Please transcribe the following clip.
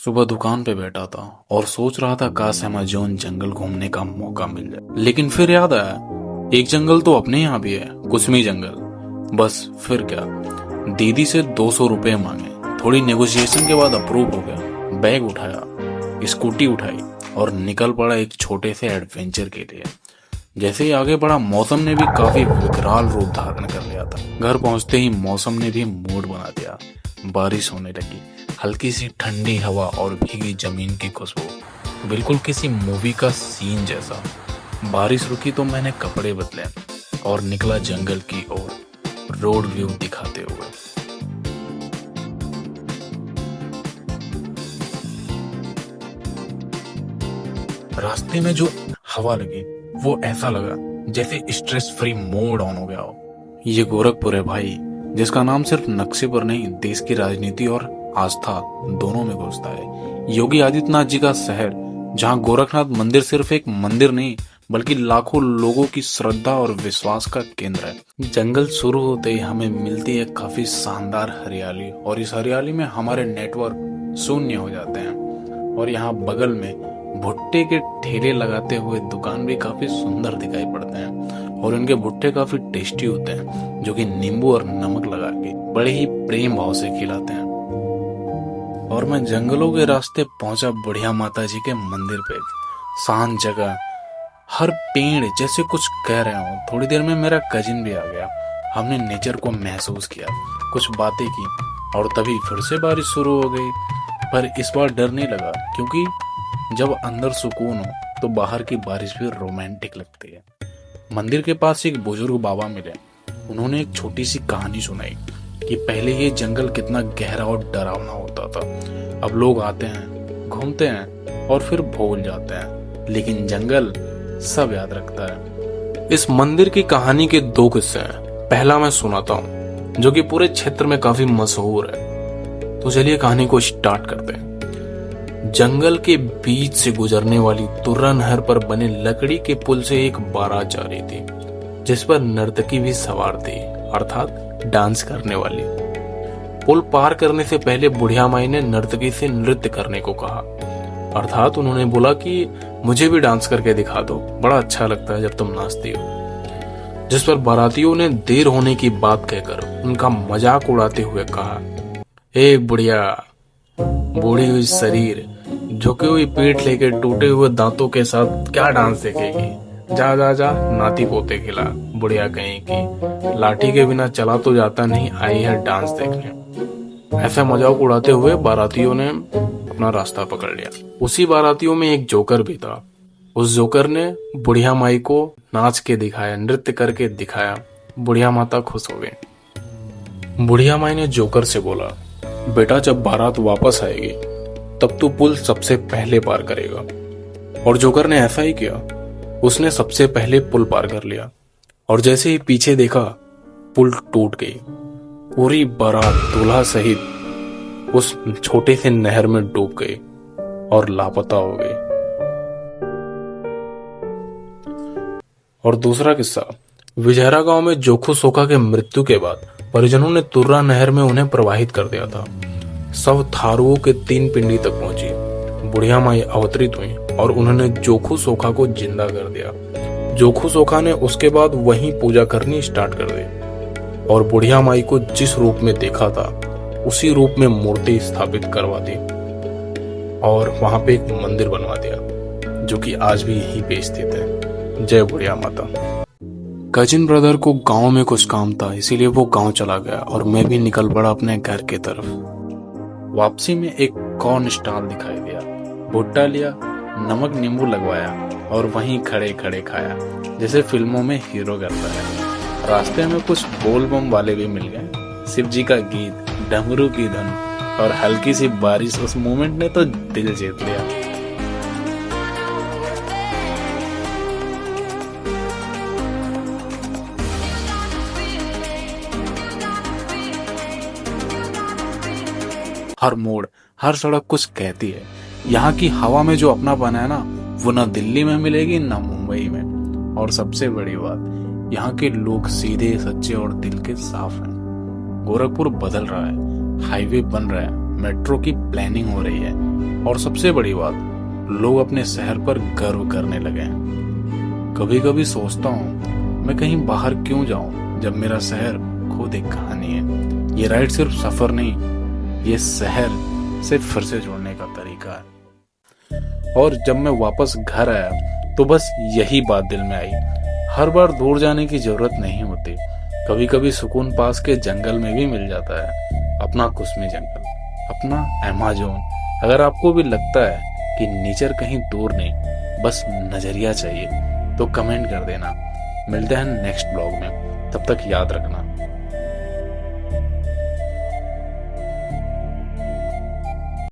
सुबह दुकान पे बैठा था और सोच रहा था काश अमेज़न जंगल घूमने का मौका मिल जाए। लेकिन फिर याद आया एक जंगल तो अपने यहाँ भी है, कुसमी जंगल। बस फिर क्या, दीदी से 200 रुपए मांगे, थोड़ी नेगोशिएशन के बाद अप्रूव हो गया। बैग उठाया, स्कूटी उठाई और निकल पड़ा एक छोटे से एडवेंचर के लिए। जैसे ही आगे बढ़ा मौसम ने भी काफी विकराल रूप धारण कर लिया था। घर पहुंचते ही मौसम ने भी मूड बना दिया। बारिश होने लगी, हल्की सी ठंडी हवा और भीगी जमीन की खुशबू, बिल्कुल किसी मूवी का सीन जैसा। बारिश रुकी तो मैंने कपड़े बदले और निकला जंगल की ओर, रोड व्यू दिखाते हुए। रास्ते में जो हवा लगी वो ऐसा लगा जैसे स्ट्रेस फ्री मोड ऑन हो गया हो। ये गोरखपुर है भाई, जिसका नाम सिर्फ नक्शे पर नहीं, देश की राजनीति और आस्था दोनों में घुसता है। योगी आदित्यनाथ जी का शहर, जहां गोरखनाथ मंदिर सिर्फ एक मंदिर नहीं बल्कि लाखों लोगों की श्रद्धा और विश्वास का केंद्र है। जंगल शुरू होते ही हमें मिलती है काफी शानदार हरियाली, और इस हरियाली में हमारे नेटवर्क शून्य हो जाते हैं। और यहाँ बगल में भुट्टे के ठेले लगाते हुए दुकान भी काफी सुंदर दिखाई पड़ते हैं, और इनके भुट्टे काफी टेस्टी होते हैं, जो कि नींबू और नमक लगा के बड़े ही प्रेम भाव से खिलाते हैं। और मैं जंगलों के रास्ते पहुंचा बुढ़िया माता जी के मंदिर पे। शांत जगह, हर पेड़ जैसे कुछ कह रहे हो। थोड़ी देर में मेरा कजिन भी आ गया। हमने नेचर को महसूस किया, कुछ बातें की, और तभी फिर से बारिश शुरू हो गई। पर इस बार डर नहीं लगा, क्योंकि जब अंदर सुकून हो तो बाहर की बारिश भी रोमांटिक लगती है। मंदिर के पास एक बुजुर्ग बाबा मिले। उन्होंने एक छोटी सी कहानी सुनाई कि पहले ये जंगल कितना गहरा और डरावना होता था। अब लोग आते हैं, घूमते हैं और फिर भूल जाते हैं, लेकिन जंगल सब याद रखता है। इस मंदिर की कहानी के 2 किस्से हैं। पहला मैं सुनाता हूँ, जो कि पूरे क्षेत्र में काफी मशहूर है। तो चलिए कहानी को स्टार्ट करते हैं। जंगल के बीच से गुजरने वाली तुर्रा नहर पर बने लकड़ी के पुल से एक बारात जा रही थी, जिस पर नर्तकी भी सवार थी, अर्थात डांस करने वाली। पुल पार करने से पहले बुढ़िया माई ने नर्तकी से नृत्य करने को कहा, अर्थात उन्होंने बोला कि मुझे भी डांस करके दिखा दो, बड़ा अच्छा लगता है जब तुम नाचती हो। जिस पर बारातियों ने देर होने की बात कहकर उनका मजाक उड़ाते हुए कहा, ए बुढ़िया, बूढ़ी हुई शरीर, झुकी हुई पीठ लेके टूटे हुए दांतों के साथ क्या डांस देखेगी? जा जा जा, नाती पोते खिला, बुढ़िया कहीं की, लाठी के बिना चला तो जाता नहीं, आई है डांस देखने। ऐसा मजाक उड़ाते हुए बारातियों ने अपना रास्ता पकड़ लिया। उसी बारातियों में एक जोकर भी था। उस जोकर ने बुढ़िया माई को नाच के दिखाया, नृत्य करके दिखाया। बुढ़िया माता खुश हो गई। बुढ़िया माई ने जोकर से बोला, बेटा जब बारात वापस आएगी तब तू पुल सबसे पहले पार करेगा। और जोकर ने ऐसा ही किया। उसने सबसे पहले पुल पार कर लिया, और जैसे ही पीछे देखा पुल टूट गई। पूरी बारात दूल्हा सहित उस छोटे से नहर में डूब गई और लापता हो गई। और दूसरा किस्सा, विजहरा गांव में जोखू सोखा के मृत्यु के बाद परिजनों ने तुर्रा नहर में उन्हें प्रवाहित कर दिया था। सब थारुओं के 3 पिंडी तक पहुंची। बुढ़िया माई अवतरित हुई और उन्होंने जोखू सोखा को जिंदा कर दिया। जोखू सोखा ने उसके बाद वहीं पूजा करनी स्टार्ट कर दी, और बुढ़िया माई को जिस रूप में देखा था उसी रूप में मूर्ति स्थापित करवा दी, और वहां पे एक मंदिर बनवा दिया, जो कि आज भी यहीं पे स्थित है। जय बुढ़िया माता। कजिन ब्रदर को गांव में कुछ काम था, इसीलिए वो गांव चला गया और मैं भी निकल पड़ा अपने घर की तरफ। वापसी में एक कॉर्न स्टॉल दिखाई दिया। भुट्टा लिया, नमक नींबू लगवाया और वहीं खड़े खड़े खाया, जैसे फिल्मों में हीरो करता है। रास्ते में कुछ बोल बम वाले भी मिल गए। शिव जी का गीत, डमरू की धुन और हल्की सी बारिश, उस मोमेंट ने तो दिल जीत लिया। हर मोड़, हर सड़क कुछ कहती है। यहाँ की हवा में जो अपनापन है ना, वो ना दिल्ली में मिलेगी ना मुंबई में। और सबसे बड़ी बात, यहाँ के लोग सीधे, सच्चे और दिल के साफ हैं। गोरखपुर बदल रहा है, हाईवे बन रहा है, मेट्रो की प्लानिंग हो रही है, और सबसे बड़ी बात, लोग अपने शहर पर गर्व करने लगे हैं। कभी कभी सोचता हूँ मैं कहीं बाहर क्यों जाऊं जब मेरा शहर खुद एक कहानी है। ये राइड सिर्फ सफर नहीं, ये शहर से फिर से जुड़ने का तरीका है। और जब मैं वापस घर आया तो बस यही बात दिल में आई, हर बार दूर जाने की जरूरत नहीं होती। कभी कभी सुकून पास के जंगल में भी मिल जाता है। अपना कुस्मी जंगल, अपना अमेज़न। अगर आपको भी लगता है कि नेचर कहीं दूर नहीं, बस नजरिया चाहिए, तो कमेंट कर देना। मिलते हैं नेक्स्ट ब्लॉग में, तब तक याद रखना